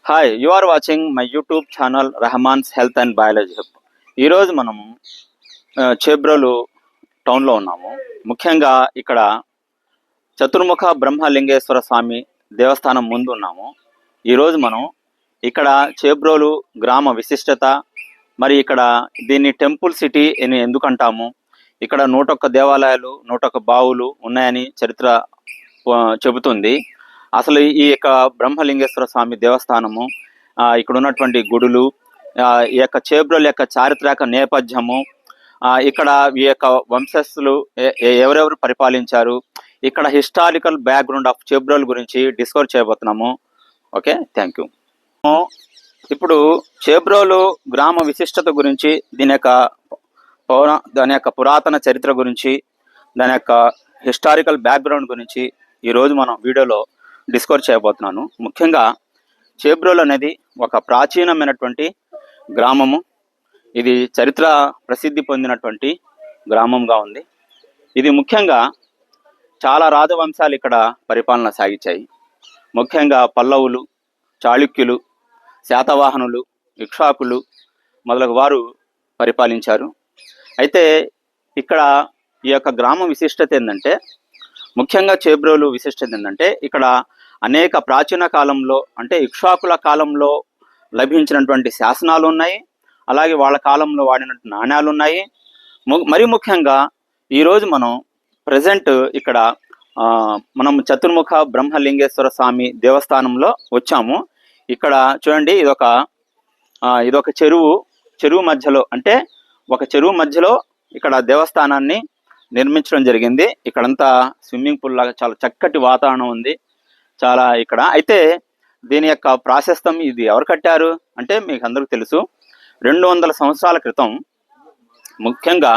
Hi, you are watching my YouTube channel Rehman's health and biology hub. ఈరోజు మనము చేబ్రోలు టౌన్లో ఉన్నాము. ముఖ్యంగా ఇక్కడ చతుర్ముఖ బ్రహ్మలింగేశ్వర స్వామి దేవస్థానం ముందు ఉన్నాము. ఈరోజు మనం ఇక్కడ చేబ్రోలు గ్రామ విశిష్టత, మరి ఇక్కడ దీన్ని టెంపుల్ సిటీ అని ఎందుకంటాము, ఇక్కడ 101 దేవాలయాలు 101 బావులు ఉన్నాయని చరిత్ర చెబుతుంది. అసలు ఈ యొక్క బ్రహ్మలింగేశ్వర స్వామి దేవస్థానము, ఇక్కడ ఉన్నటువంటి గుడులు, ఈ యొక్క చేబ్రోలు యొక్క చారిత్రక నేపథ్యము, ఇక్కడ ఈ యొక్క వంశస్థులు ఎవరెవరు పరిపాలించారు, ఇక్కడ హిస్టారికల్ బ్యాక్గ్రౌండ్ ఆఫ్ చేబ్రోలు గురించి డిస్కవర్ చేయబోతున్నాము. Okay, thank you. ఇప్పుడు చేబ్రోలు గ్రామ విశిష్టత గురించి, దాని యొక్క పురాతన చరిత్ర గురించి, దాని యొక్క హిస్టారికల్ బ్యాక్గ్రౌండ్ గురించి ఈరోజు మనం వీడియోలో డిస్కవర్ చేయబోతున్నాను. ముఖ్యంగా చేబ్రోలు అనేది ఒక ప్రాచీనమైనటువంటి గ్రామము. ఇది చరిత్ర ప్రసిద్ధి పొందినటువంటి గ్రామంగా ఉంది. ఇది ముఖ్యంగా చాలా రాజవంశాలు ఇక్కడ పరిపాలన సాగించాయి. ముఖ్యంగా పల్లవులు, చాళుక్యులు, శాతవాహనులు, ఇక్ష్వాకులు మొదలగు వారు పరిపాలించారు. అయితే ఇక్కడ ఈ యొక్క గ్రామం విశిష్టత ఏంటంటే, ముఖ్యంగా చేబ్రోలు విశిష్టత ఏంటంటే, ఇక్కడ అనేక ప్రాచీన కాలంలో అంటే ఇక్ష్వాకుల కాలంలో లభించినటువంటి శాసనాలు ఉన్నాయి. అలాగే వాళ్ళ కాలంలో వాడినటువంటి నాణ్యాలు ఉన్నాయి. మరి ముఖ్యంగా ఈరోజు మనం ప్రజెంట్ ఇక్కడ మనం చతుర్ముఖ బ్రహ్మలింగేశ్వర స్వామి దేవస్థానంలో వచ్చాము. ఇక్కడ చూడండి, ఇదొక చెరువు మధ్యలో, అంటే ఒక చెరువు మధ్యలో ఇక్కడ దేవస్థానాన్ని నిర్మించడం జరిగింది. ఇక్కడంతా స్విమ్మింగ్ పూల్ లాగా చాలా చక్కటి వాతావరణం ఉంది. చాలా ఇక్కడ అయితే దీని యొక్క ప్రాశస్తం, ఇది ఎవరు కట్టారు అంటే మీకు అందరికీ తెలుసు. 200 సంవత్సరాల క్రితం, ముఖ్యంగా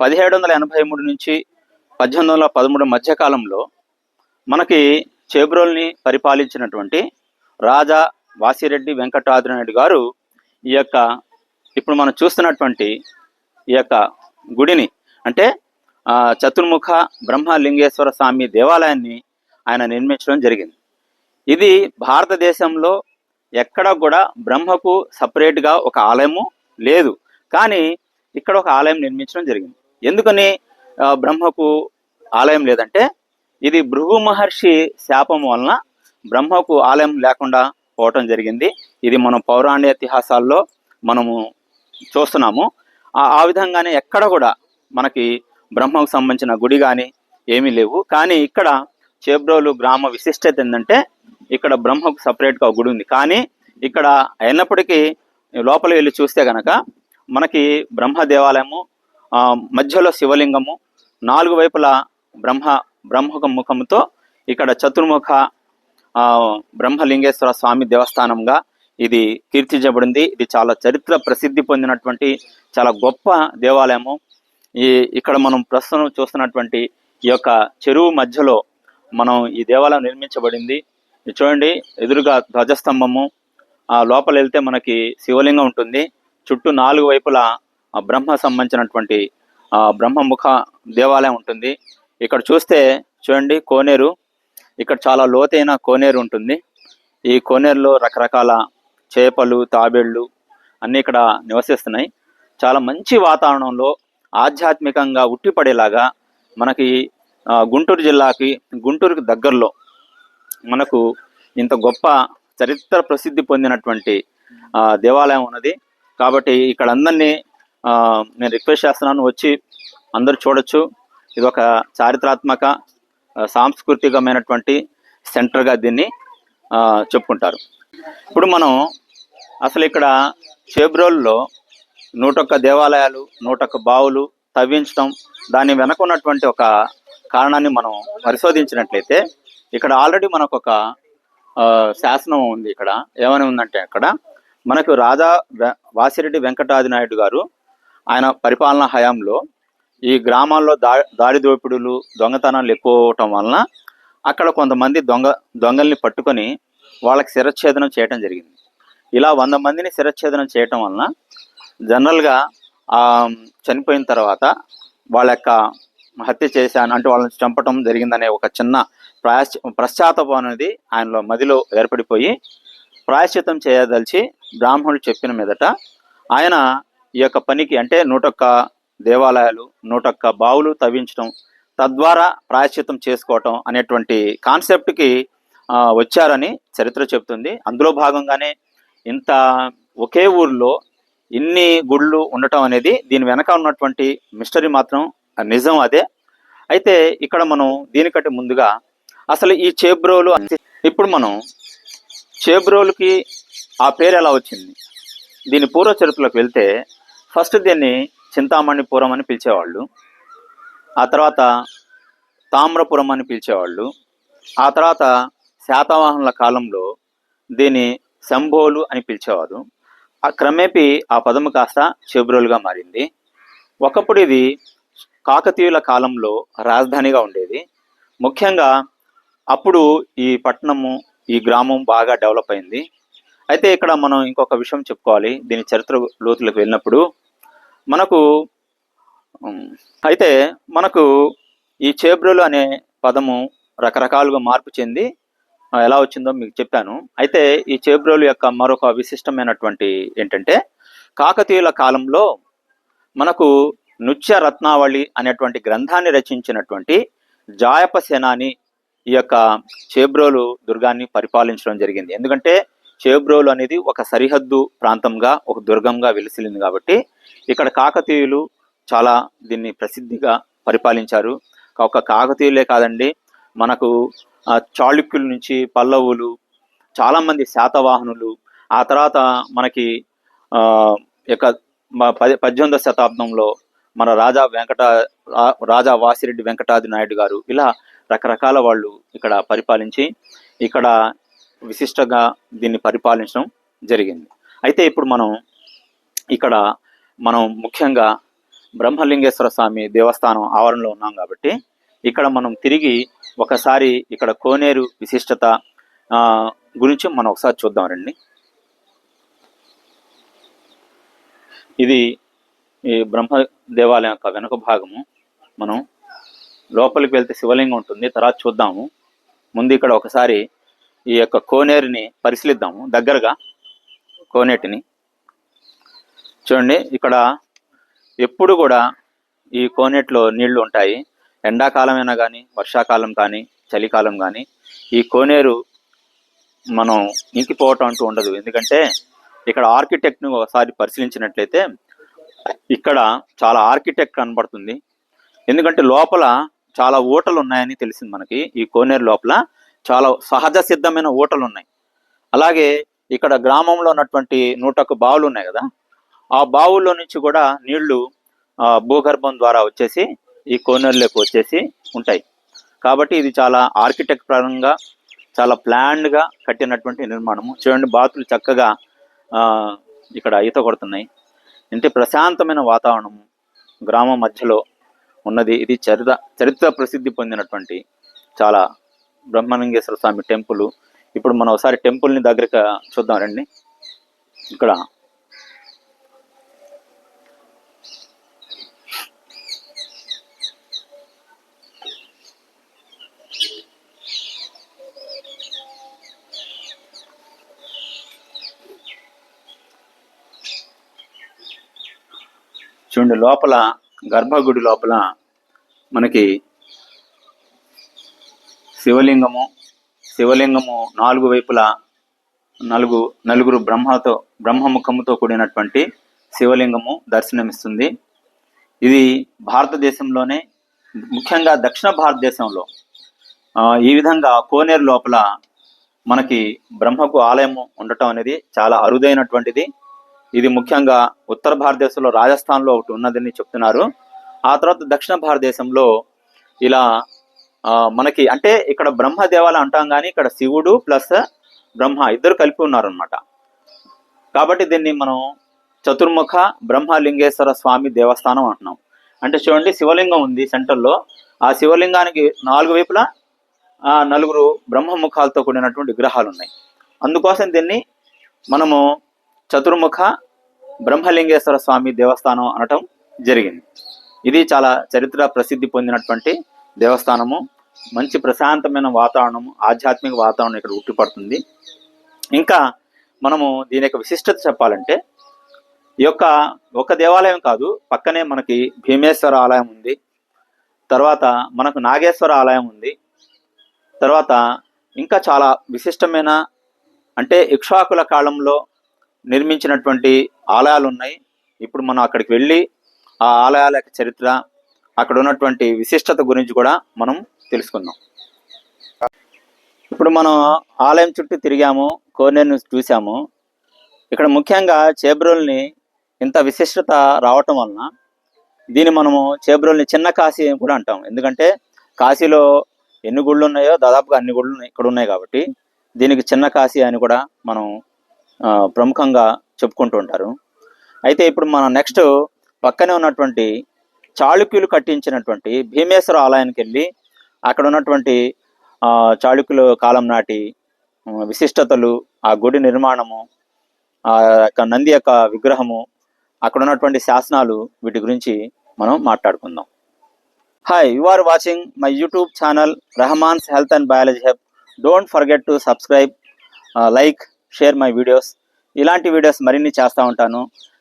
1783 నుంచి 1813 మధ్యకాలంలో మనకి చేబ్రోల్ని పరిపాలించినటువంటి రాజా వాసిరెడ్డి వెంకటాద్రినాయుడు గారు ఈ యొక్క ఇప్పుడు మనం చూస్తున్నటువంటి ఈ యొక్క గుడిని, అంటే చతుర్ముఖ బ్రహ్మలింగేశ్వర స్వామి దేవాలయాన్ని ఆయన నిర్మించడం జరిగింది. ఇది భారతదేశంలో ఎక్కడ కూడా బ్రహ్మకు సపరేట్గా ఒక ఆలయము లేదు, కానీ ఇక్కడ ఒక ఆలయం నిర్మించడం జరిగింది. ఎందుకని బ్రహ్మకు ఆలయం లేదంటే, ఇది భృగు మహర్షి శాపం వలన బ్రహ్మకు ఆలయం లేకుండా పోవటం జరిగింది. ఇది మనం పౌరాణిక ఇతిహాసాల్లో మనము చూస్తున్నాము. ఆ విధంగానే ఎక్కడ కూడా మనకి బ్రహ్మకు సంబంధించిన గుడి కానీ ఏమీ లేవు. కానీ ఇక్కడ చేబ్రోలు గ్రామ విశిష్టత ఏంటంటే, ఇక్కడ బ్రహ్మకు సపరేట్గా ఒక గుడి ఉంది. కానీ ఇక్కడ అయినప్పటికీ లోపలికి వెళ్ళి చూస్తే కనుక మనకి బ్రహ్మ దేవాలయము, మధ్యలో శివలింగము, 4 వైపులా బ్రహ్మక ముఖముతో ఇక్కడ చతుర్ముఖ బ్రహ్మలింగేశ్వర స్వామి దేవస్థానంగా ఇది కీర్తించబడింది. ఇది చాలా చరిత్ర ప్రసిద్ధి పొందినటువంటి చాలా గొప్ప దేవాలయము. ఇక్కడ మనం ప్రస్తుతం చూస్తున్నటువంటి ఈ యొక్క చెరువు మధ్యలో మనం ఈ దేవాలయం నిర్మించబడింది. చూడండి, ఎదురుగా ధ్వజస్తంభము, లోపల వెళ్తే మనకి శివలింగం ఉంటుంది. చుట్టూ 4 వైపులా బ్రహ్మ సంబంధించినటువంటి బ్రహ్మముఖ దేవాలయం ఉంటుంది. ఇక్కడ చూస్తే చూడండి, కోనేరు, ఇక్కడ చాలా లోతైన కోనేరు ఉంటుంది. ఈ కోనేరులో రకరకాల చేపలు, తాబేళ్లు అన్నీ ఇక్కడ నివసిస్తున్నాయి. చాలా మంచి వాతావరణంలో ఆధ్యాత్మికంగా ఉట్టిపడేలాగా మనకి గుంటూరుకి దగ్గరలో మనకు ఇంత గొప్ప చరిత్ర ప్రసిద్ధి పొందినటువంటి దేవాలయం ఉన్నది. కాబట్టి ఇక్కడ అందరినీ నేను రిక్వెస్ట్ చేస్తున్నాను, వచ్చి అందరూ చూడొచ్చు. ఇది ఒక చారిత్రాత్మక సాంస్కృతికమైనటువంటి సెంటర్గా దీన్ని చెప్పుకుంటారు. ఇప్పుడు మనం అసలు ఇక్కడ చేబ్రోల్లో 101 దేవాలయాలు 101 బావులు తవ్వించడం, దాని వెనక ఉన్నటువంటి ఒక కారణాన్ని మనం పరిశోధించినట్లయితే, ఇక్కడ ఆల్రెడీ మనకు ఒక శాసనం ఉంది. ఇక్కడ ఏమని ఉందంటే, అక్కడ మనకు రాజా వాసిరెడ్డి వెంకటాద్రినాయుడు గారు ఆయన పరిపాలనా హయాంలో ఈ గ్రామాల్లో దాడి దోపిడులు, దొంగతనాలు ఎక్కువ అవటం వలన అక్కడ కొంతమంది దొంగల్ని పట్టుకొని వాళ్ళకి శిరచ్ఛేదనం చేయడం జరిగింది. ఇలా 100 మందిని శిరచ్ఛేదనం చేయటం వలన జనరల్గా చనిపోయిన తర్వాత వాళ్ళ యొక్క హత్య చేశాను అంటే వాళ్ళని చంపటం జరిగిందనే ఒక చిన్న పశ్చాత్తాపం అనేది ఆయనలో మదిలో ఏర్పడిపోయి ప్రాయశ్చిత్తం చేయదలిచి బ్రాహ్మణుడు చెప్పిన మీదట ఆయన ఈ యొక్క పనికి అంటే 101 దేవాలయాలు 101 బావులు తవ్వించడం, తద్వారా ప్రాయశ్చిత్తం చేసుకోవటం అనేటువంటి కాన్సెప్ట్కి వచ్చారని చరిత్ర చెబుతుంది. అందులో భాగంగానే ఇంత ఒకే ఊర్లో ఇన్ని గుళ్ళు ఉండటం అనేది దీని వెనక ఉన్నటువంటి మిస్టరీ మాత్రం నిజం అదే. అయితే ఇక్కడ మనం దీనికంటే ముందుగా అసలు ఈ చేబ్రోలు ఇప్పుడు మనం చేబ్రోలుకి ఆ పేరు ఎలా వచ్చింది, దీని పూర్వ చరిత్రలోకి వెళ్తే ఫస్ట్ దీన్ని చింతామణిపురం అని పిలిచేవాళ్ళు, ఆ తర్వాత తామ్రపురం అని పిలిచేవాళ్ళు, ఆ తర్వాత శాతవాహనుల కాలంలో దీన్ని శంభోలు అని పిలిచేవారు. ఆ క్రమేపీ ఆ పదము కాస్త చేబ్రోలుగా మారింది. ఒకప్పుడు ఇది కాకతీయుల కాలంలో రాజధానిగా ఉండేది. ముఖ్యంగా అప్పుడు ఈ పట్టణము ఈ గ్రామం బాగా డెవలప్ అయింది. అయితే ఇక్కడ మనం ఇంకొక విషయం చెప్పుకోవాలి. దీని చరిత్ర లోతులకు వెళ్ళినప్పుడు మనకు ఈ చేబ్రోలు అనే పదము రకరకాలుగా మార్పు చెంది ఎలా వచ్చిందో మీకు చెప్పాను. అయితే ఈ చేబ్రోలు యొక్క మరొక విశిష్టమైనటువంటి ఏంటంటే కాకతీయుల కాలంలో మనకు నృత్య రత్నావళి అనేటువంటి గ్రంథాన్ని రచించినటువంటి జాయప సేనాని ఈ యొక్క చేబ్రోలు దుర్గాన్ని పరిపాలించడం జరిగింది. ఎందుకంటే చేబ్రోలు అనేది ఒక సరిహద్దు ప్రాంతంగా ఒక దుర్గంగా వెలిసిలింది కాబట్టి ఇక్కడ కాకతీయులు చాలా దీన్ని ప్రసిద్ధిగా పరిపాలించారు. ఒక కాకతీయులే కాదండి, మనకు చాళుక్యుల నుంచి పల్లవులు, చాలామంది శాతవాహనులు, ఆ తర్వాత మనకి యొక్క 18వ శతాబ్దంలో మన రాజా వాసిరెడ్డి వెంకటాది నాయుడు గారు, ఇలా రకరకాల వాళ్ళు ఇక్కడ పరిపాలించి ఇక్కడ విశిష్టంగా దీన్ని పరిపాలించడం జరిగింది. అయితే ఇప్పుడు మనం ముఖ్యంగా బ్రహ్మలింగేశ్వర స్వామి దేవస్థానం ఆవరణలో ఉన్నాం కాబట్టి ఇక్కడ మనం తిరిగి ఒకసారి ఇక్కడ కోనేరు విశిష్టత గురించి మనం ఒకసారి చూద్దాం రండి. ఇది ఈ బ్రహ్మ దేవాలయం యొక్క వెనుక భాగము. మనం లోపలికి వెళ్తే శివలింగం ఉంటుంది, తర్వాత చూద్దాము. ముందు ఇక్కడ ఒకసారి ఈ యొక్క కోనేరుని పరిశీలిద్దాము దగ్గరగా. కోనేటిని చూడండి, ఇక్కడ ఎప్పుడు కూడా ఈ కోనేటిలో నీళ్లు ఉంటాయి. ఎండాకాలమైనా కానీ, వర్షాకాలం కానీ, చలికాలం కానీ ఈ కోనేరు మనం ఇంకిపోవటం అంటూ ఉండదు. ఎందుకంటే ఇక్కడ ఆర్కిటెక్ట్ను ఒకసారి పరిశీలించినట్లయితే ఇక్కడ చాలా ఆర్కిటెక్ట్ కనబడుతుంది. ఎందుకంటే లోపల చాలా ఊటలు ఉన్నాయని తెలిసింది మనకి. ఈ కోనేరు లోపల చాలా సహజ సిద్ధమైన ఊటలు ఉన్నాయి. అలాగే ఇక్కడ గ్రామంలో ఉన్నటువంటి 101 బావులు ఉన్నాయి కదా, ఆ బావుల్లో నుంచి కూడా నీళ్లు భూగర్భం ద్వారా వచ్చేసి ఈ కోనేరులోకి వచ్చేసి ఉంటాయి. కాబట్టి ఇది చాలా ఆర్కిటెక్ట్ పరంగా చాలా ప్లాన్డ్గా కట్టినటువంటి నిర్మాణము. చూడండి, బాతులు చక్కగా ఇక్కడ ఈత కొడుతున్నాయి. అంటే ప్రశాంతమైన వాతావరణము గ్రామం మధ్యలో ఉన్నది. ఇది చరిత్ర ప్రసిద్ధి పొందినటువంటి చాలా బ్రహ్మలింగేశ్వర స్వామి టెంపుల్. ఇప్పుడు మనం ఒకసారి టెంపుల్ని దగ్గరగా చూద్దాం రండి. ఇక్కడ చూడండి, లోపల గర్భగుడి లోపల మనకి శివలింగము 4 వైపులా నలుగురు బ్రహ్మముఖముతో కూడినటువంటి శివలింగము దర్శనమిస్తుంది. ఇది భారతదేశంలోనే ముఖ్యంగా దక్షిణ భారతదేశంలో ఈ విధంగా కోనేరు లోపల మనకి బ్రహ్మకు ఆలయము ఉండటం అనేది చాలా అరుదైనటువంటిది. ఇది ముఖ్యంగా ఉత్తర భారతదేశంలో రాజస్థాన్లో ఒకటి ఉన్నదని చెప్తున్నారు. ఆ తర్వాత దక్షిణ భారతదేశంలో ఇలా మనకి అంటే ఇక్కడ బ్రహ్మ దేవాలయం అంటాం కానీ ఇక్కడ శివుడు ప్లస్ బ్రహ్మ ఇద్దరు కలిపి ఉన్నారనమాట. కాబట్టి దీన్ని మనం చతుర్ముఖ బ్రహ్మలింగేశ్వర స్వామి దేవస్థానం అంటున్నాం. అంటే చూడండి, శివలింగం ఉంది సెంటర్లో. ఆ శివలింగానికి 4 వైపులా 4 బ్రహ్మముఖాలతో కూడినటువంటి విగ్రహాలు ఉన్నాయి. అందుకోసం దీన్ని మనము చతుర్ముఖ బ్రహ్మలింగేశ్వర స్వామి దేవస్థానం అనటం జరిగింది. ఇది చాలా చరిత్ర ప్రసిద్ధి పొందినటువంటి దేవస్థానము. మంచి ప్రశాంతమైన వాతావరణము, ఆధ్యాత్మిక వాతావరణం ఇక్కడ ఉట్టిపడుతుంది. ఇంకా మనము దీని యొక్క విశిష్టత చెప్పాలంటే ఈ యొక్క ఒక దేవాలయం కాదు, పక్కనే మనకి భీమేశ్వర ఆలయం ఉంది, తర్వాత మనకు నాగేశ్వర ఆలయం ఉంది, తర్వాత ఇంకా చాలా విశిష్టమైన అంటే ఇక్ష్వాకుల కాలంలో నిర్మించినటువంటి ఆలయాలు ఉన్నాయి. ఇప్పుడు మనం అక్కడికి వెళ్ళి ఆ ఆలయాల యొక్క చరిత్ర, అక్కడ ఉన్నటువంటి విశిష్టత గురించి కూడా మనం తెలుసుకుందాం. ఇప్పుడు మనం ఆలయం చుట్టూ తిరిగాము, కోనేరుని చూసాము. ఇక్కడ ముఖ్యంగా చేబ్రోల్ని ఇంత విశిష్టత రావటం వలన దీన్ని మనము చేబ్రోల్ని చిన్న కాశీ అని కూడా అంటాం. ఎందుకంటే కాశీలో ఎన్ని గుళ్ళు ఉన్నాయో దాదాపుగా అన్ని గుళ్ళు ఇక్కడ ఉన్నాయి కాబట్టి దీనికి చిన్న కాశీ అని కూడా మనం ప్రముఖంగా చెప్పుకుంటూ ఉంటారు. అయితే ఇప్పుడు మనం నెక్స్ట్ పక్కనే ఉన్నటువంటి చాళుక్యులు కట్టించినటువంటి భీమేశ్వర ఆలయానికి వెళ్ళి అక్కడ ఉన్నటువంటి చాళుక్యుల కాలం నాటి విశిష్టతలు, ఆ గుడి నిర్మాణము, ఆ యొక్క నంది యొక్క విగ్రహము, అక్కడ ఉన్నటువంటి శాసనాలు, వీటి గురించి మనం మాట్లాడుకుందాం. Hi, you are watching my YouTube channel Rehman's health and biology hub. Don't forget to subscribe, like, share my videos. ఇలాంటి వీడియోస్ మరిన్ని చేస్తూ ఉంటాను.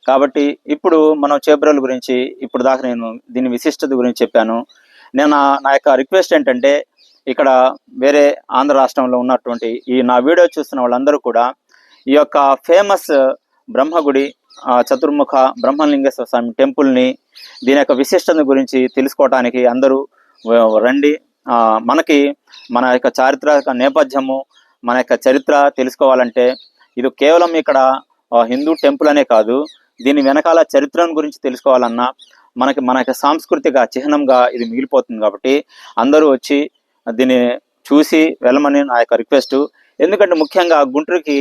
కాబట్టి ఇప్పుడు మనం చేబ్రోల్ గురించి ఇప్పుడు దాకా నేను దీని విశిష్టత గురించి చెప్పాను. నేను నా యొక్క రిక్వెస్ట్ ఏంటంటే ఇక్కడ వేరే ఆంధ్ర రాష్ట్రంలో ఉన్నటువంటి ఈ నా వీడియో చూస్తున్న వాళ్ళందరూ కూడా ఈ యొక్క ఫేమస్ బ్రహ్మగుడి చతుర్ముఖ బ్రహ్మలింగేశ్వర స్వామి టెంపుల్ని, దీని యొక్క విశిష్టత గురించి తెలుసుకోవటానికి అందరూ రండి. మనకి మన యొక్క చారిత్రక నేపథ్యము, మన యొక్క చరిత్ర తెలుసుకోవాలంటే ఇది కేవలం ఇక్కడ హిందూ టెంపుల్ అనే కాదు, దీని వెనకాల చరిత్రను గురించి తెలుసుకోవాలన్నా మన యొక్క సాంస్కృతిక చిహ్నంగా ఇది మిగిలిపోతుంది. కాబట్టి అందరూ వచ్చి దీన్ని చూసి వెళ్ళమని నా యొక్క రిక్వెస్ట్. ఎందుకంటే ముఖ్యంగా గుంటూరుకి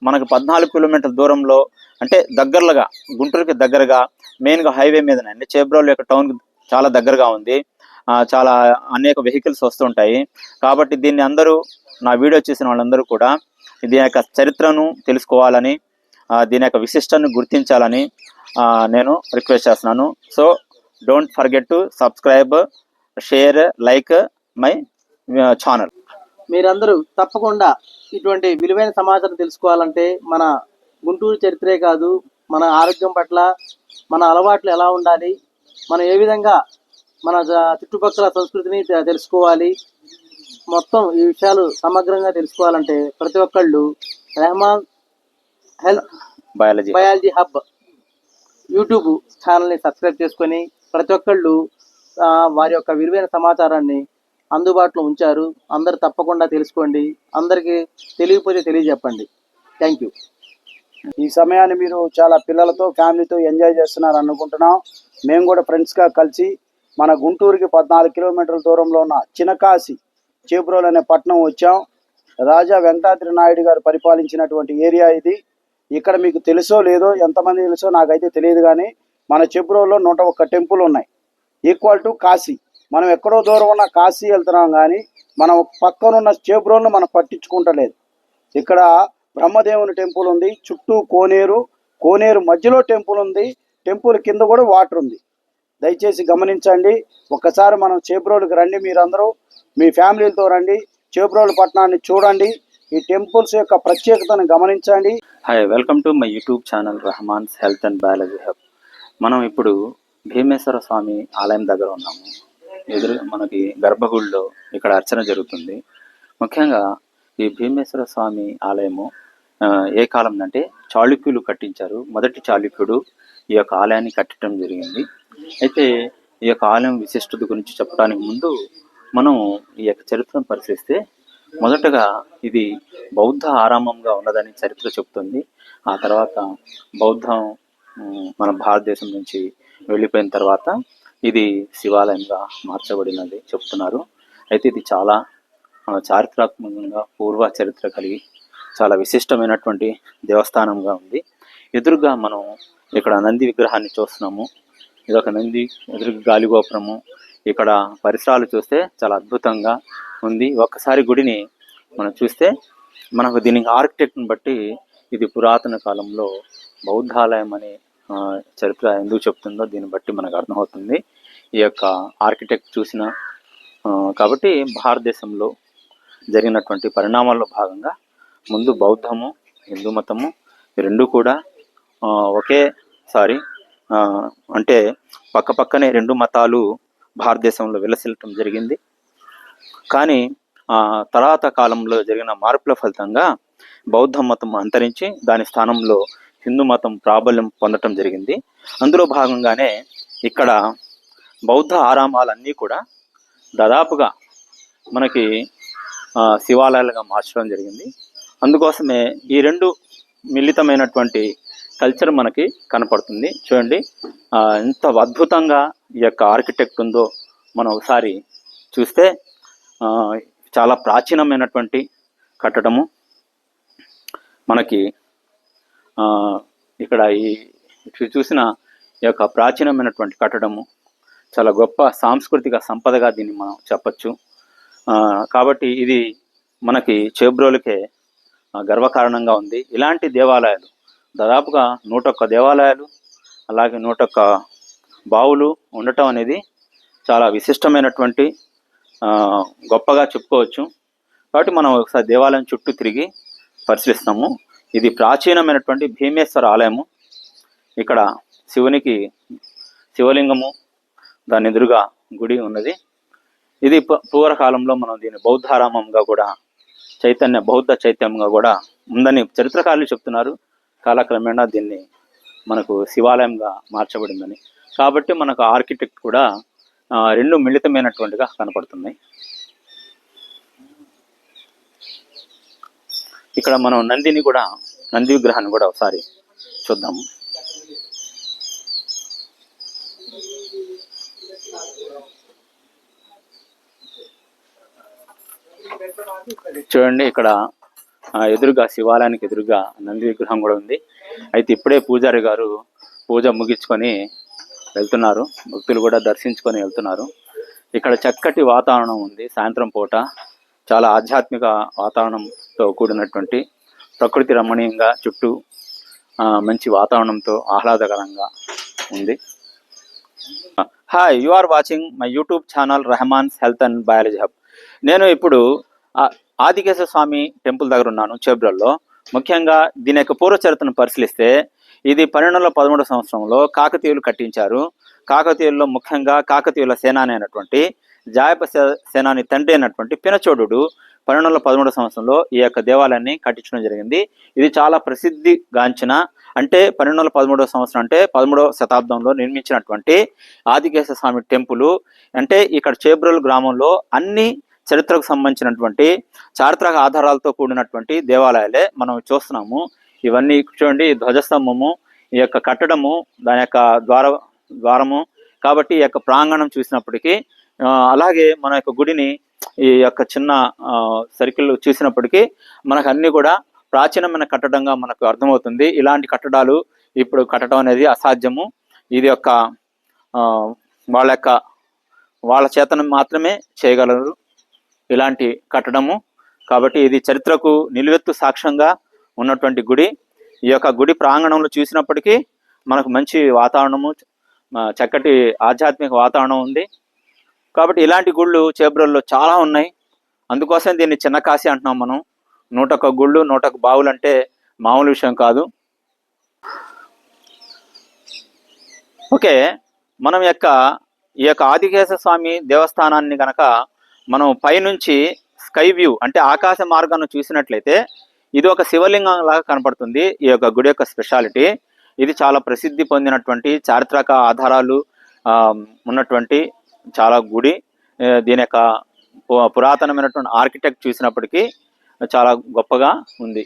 మనకు 14 కిలోమీటర్ల దూరంలో, అంటే దగ్గరగా గుంటూరుకి దగ్గరగా మెయిన్గా హైవే మీదనే, అంటే చేబ్రోల్ యొక్క టౌన్ చాలా దగ్గరగా ఉంది. చాలా అనేక వెహికల్స్ వస్తుంటాయి. కాబట్టి దీన్ని అందరూ, నా వీడియో చూసిన వాళ్ళందరూ కూడా దీని యొక్క చరిత్రను తెలుసుకోవాలని, దీని యొక్క విశిష్టను గుర్తించాలని నేను రిక్వెస్ట్ చేస్తున్నాను. So don't forget to subscribe, share, like my channel. మీరందరూ తప్పకుండా ఇటువంటి విలువైన సమాచారం తెలుసుకోవాలంటే మన గుంటూరు చరిత్రే కాదు, మన ఆరోగ్యం పట్ల, మన అలవాట్లు ఎలా ఉండాలి, మనం ఏ విధంగా మన చుట్టుపక్కల సంస్కృతిని తెలుసుకోవాలి, మొత్తం ఈ విషయాలు సమగ్రంగా తెలుసుకోవాలంటే ప్రతి ఒక్కళ్ళు Rehman health biology hub YouTube ఛానల్ని సబ్స్క్రైబ్ చేసుకొని ప్రతి ఒక్కళ్ళు వారి యొక్క విలువైన సమాచారాన్ని అందుబాటులో ఉంచారు. అందరు తప్పకుండా తెలుసుకోండి. అందరికీ తెలియకపోతే తెలియజెప్పండి. Thank you. ఈ సమయాన్ని మీరు చాలా పిల్లలతో, ఫ్యామిలీతో ఎంజాయ్ చేస్తున్నారు అనుకుంటున్నాం. మేము కూడా ఫ్రెండ్స్గా కలిసి మన గుంటూరుకి 14 కిలోమీటర్ల దూరంలో ఉన్న చినకాశి చేబ్రోల్ అనే పట్టణం వచ్చాం. రాజా వెంకటాద్రి నాయుడు గారు పరిపాలించినటువంటి ఏరియా ఇది. ఇక్కడ మీకు తెలుసో లేదో, ఎంతమంది తెలుసో నాకైతే తెలియదు, కానీ మన చేబ్రోల్లో 101 టెంపుల్ ఉన్నాయి, ఈక్వల్ టు కాశీ. మనం ఎక్కడో దూరం ఉన్న కాశీ వెళ్తున్నాం, కానీ మనం పక్కనున్న చేబ్రోల్ను మనం పట్టించుకుంటలేదు. ఇక్కడ బ్రహ్మదేవుని టెంపుల్ ఉంది, చుట్టూ కోనేరు మధ్యలో టెంపుల్ ఉంది, టెంపుల్ కింద కూడా వాటర్ ఉంది. దయచేసి గమనించండి. ఒక్కసారి మనం చేబ్రోల్కి రండి, మీరందరూ మీ ఫ్యామిలీలతో రండి, చేబ్రోల్ పట్టణాన్ని చూడండి, ఈ టెంపుల్స్ యొక్క ప్రత్యేకతను గమనించండి. Hi, welcome to my YouTube channel Rehman's health and biology hub. మనం ఇప్పుడు భీమేశ్వర స్వామి ఆలయం దగ్గర ఉన్నాము. ఎదురు మనకి గర్భగుడిలో ఇక్కడ అర్చన జరుగుతుంది. ముఖ్యంగా ఈ భీమేశ్వర స్వామి ఆలయము ఏ కాలం అంటే చాళుక్యులు కట్టించారు. మొదటి చాళుక్యుడు ఈ యొక్క ఆలయాన్ని కట్టడం జరిగింది. అయితే ఈ యొక్క ఆలయం విశిష్టత గురించి చెప్పడానికి ముందు మనం ఈ యొక్క చరిత్రను పరిశీలిస్తే, మొదటగా ఇది బౌద్ధ ఆరామంగా ఉన్నదని చరిత్ర చెప్తుంది. ఆ తర్వాత బౌద్ధం మన భారతదేశం నుంచి వెళ్ళిపోయిన తర్వాత ఇది శివాలయంగా మార్చబడినది చెప్తున్నారు. అయితే ఇది చాలా చారిత్రాత్మకంగా పూర్వ చరిత్ర కలిగి చాలా విశిష్టమైనటువంటి దేవస్థానంగా ఉంది. ఎదురుగా మనం ఇక్కడ నంది విగ్రహాన్ని చూస్తున్నాము. ఇదొక నంది, ఎదురుగా గాలిగోపురము. ఇక్కడ పరిసరాలు చూస్తే చాలా అద్భుతంగా ఉంది. ఒక్కసారి గుడిని మనం చూస్తే మనకు దీనికి ఆర్కిటెక్ట్ని బట్టి ఇది పురాతన కాలంలో బౌద్ధాలయం అనే చరిత్ర ఎందుకు చెప్తుందో దీన్ని బట్టి మనకు అర్థమవుతుంది. ఈ యొక్క ఆర్కిటెక్ట్ చూసిన కాబట్టి భారతదేశంలో జరిగినటువంటి పరిణామాల్లో భాగంగా ముందు బౌద్ధము, హిందూ మతము, ఈ రెండు కూడా ఒకేసారి అంటే పక్కపక్కనే రెండు మతాలు భారతదేశంలో విలసిల్లటం జరిగింది. కానీ తర్వాత కాలంలో జరిగిన మార్పుల ఫలితంగా బౌద్ధ మతం అంతరించి దాని స్థానంలో హిందూ మతం ప్రాబల్యం పొందటం జరిగింది. అందులో భాగంగానే ఇక్కడ బౌద్ధ ఆరామాలన్నీ కూడా దాదాపుగా మనకి శివాలయాలుగా మార్చడం జరిగింది. అందుకోసమే ఈ రెండు మిళితమైనటువంటి కల్చర్ మనకి కనపడుతుంది. చూడండి ఎంత అద్భుతంగా ఈ యొక్క ఆర్కిటెక్ట్ ఉందో మనం ఒకసారి చూస్తే చాలా ప్రాచీనమైనటువంటి కట్టడము మనకి ఇక్కడ చూసిన ఈ యొక్క ప్రాచీనమైనటువంటి కట్టడము చాలా గొప్ప సాంస్కృతిక సంపదగా దీన్ని మనం చెప్పచ్చు. కాబట్టి ఇది మనకి చేబ్రోలుకే గర్వకారణంగా ఉంది. ఇలాంటి దేవాలయాలు దాదాపుగా 101 దేవాలయాలు అలాగే 101 బావులు ఉండటం అనేది చాలా విశిష్టమైనటువంటి గొప్పగా చెప్పుకోవచ్చు. కాబట్టి మనం ఒకసారి దేవాలయం చుట్టూ తిరిగి పరిశీలిస్తాము. ఇది ప్రాచీనమైనటువంటి భీమేశ్వర ఆలయము. ఇక్కడ శివునికి శివలింగము, దాని ఎదురుగా గుడి ఉన్నది. ఇది పూర్వకాలంలో మనం దీన్ని బౌద్ధారామంగా కూడా బౌద్ధ చైత్యంగా కూడా ఉందని చరిత్రకారులు చెప్తున్నారు. కాలక్రమేణా దీన్ని మనకు శివాలయంగా మార్చబడిందని. కాబట్టి మనకు ఆర్కిటెక్ట్ కూడా రెండు మిళితమైనటువంటిగా కనపడుతున్నాయి. ఇక్కడ మనం నంది విగ్రహాన్ని కూడా ఒకసారి చూద్దాము. చూడండి ఇక్కడ ఎదురుగా శివాలయానికి ఎదురుగా నంది విగ్రహం కూడా ఉంది. అయితే ఇప్పుడే పూజారి గారు పూజ ముగించుకొని వెళ్తున్నారు. భక్తులు కూడా దర్శించుకొని వెళ్తున్నారు. ఇక్కడ చక్కటి వాతావరణం ఉంది. సాయంత్రం పూట చాలా ఆధ్యాత్మిక వాతావరణంతో కూడినటువంటి ప్రకృతి రమణీయంగా చుట్టూ మంచి వాతావరణంతో ఆహ్లాదకరంగా ఉంది. Hi, you are watching my YouTube channel Rehman's health and biology hub. నేను ఇప్పుడు ఆదికేశవ స్వామి టెంపుల్ దగ్గర ఉన్నాను చేబ్రోల్లో. ముఖ్యంగా దీని యొక్క పూర్వ చరిత్రను పరిశీలిస్తే ఇది 1213 సంవత్సరంలో కాకతీయులు కట్టించారు. కాకతీయుల్లో ముఖ్యంగా కాకతీయుల సేనాని అయినటువంటి జాయప సేనాని తండ్రి అయినటువంటి పినచోడు 1213 సంవత్సరంలో ఈ యొక్క దేవాలయాన్ని కట్టించడం జరిగింది. ఇది చాలా ప్రసిద్ధిగాంచిన అంటే 1213 సంవత్సరం అంటే 13వ శతాబ్దంలో నిర్మించినటువంటి ఆదికేశవ స్వామి టెంపుల్. అంటే ఇక్కడ చేబ్రోలు గ్రామంలో అన్ని చరిత్రకు సంబంధించినటువంటి చారిత్రక ఆధారాలతో కూడినటువంటి దేవాలయాలే మనం చూస్తున్నాము. ఇవన్నీ చూడండి, ధ్వజస్తంభము, ఈ యొక్క కట్టడము, దాని యొక్క ద్వారము. కాబట్టి ఈ యొక్క ప్రాంగణం చూసినప్పటికీ అలాగే మన యొక్క గుడిని ఈ యొక్క చిన్న సర్కిల్ చూసినప్పటికీ మనకు అన్ని కూడా ప్రాచీనమైన కట్టడంగా మనకు అర్థమవుతుంది. ఇలాంటి కట్టడాలు ఇప్పుడు కట్టడం అనేది అసాధ్యము. ఇది యొక్క వాళ్ళ చేతను మాత్రమే చేయగలరు ఇలాంటి కట్టడము. కాబట్టి ఇది చరిత్రకు నిలువెత్తు సాక్ష్యంగా ఉన్నటువంటి గుడి. ఈ యొక్క గుడి ప్రాంగణంలో చూసినప్పటికీ మనకు మంచి వాతావరణము, చక్కటి ఆధ్యాత్మిక వాతావరణం ఉంది. కాబట్టి ఇలాంటి గుళ్ళు చేబ్రోల్లో చాలా ఉన్నాయి. అందుకోసం దీన్ని చిన్న కాశీ అంటున్నాం మనం. 101 గుళ్ళు 101 బావులు అంటే మామూలు విషయం కాదు. ఓకే, మనం ఈ యొక్క ఆదికేశవ స్వామి దేవస్థానాన్ని కనుక మనం పైనుంచి స్కై వ్యూ అంటే ఆకాశ మార్గాన్ని చూసినట్లయితే ఇది ఒక శివలింగం లాగా కనపడుతుంది. ఈ యొక్క గుడి యొక్క స్పెషాలిటీ ఇది చాలా ప్రసిద్ధి పొందినటువంటి చారిత్రక ఆధారాలు ఉన్నటువంటి చాలా గుడి. దీని యొక్క పురాతనమైనటువంటి ఆర్కిటెక్ట్ చూసినప్పటికీ చాలా గొప్పగా ఉంది.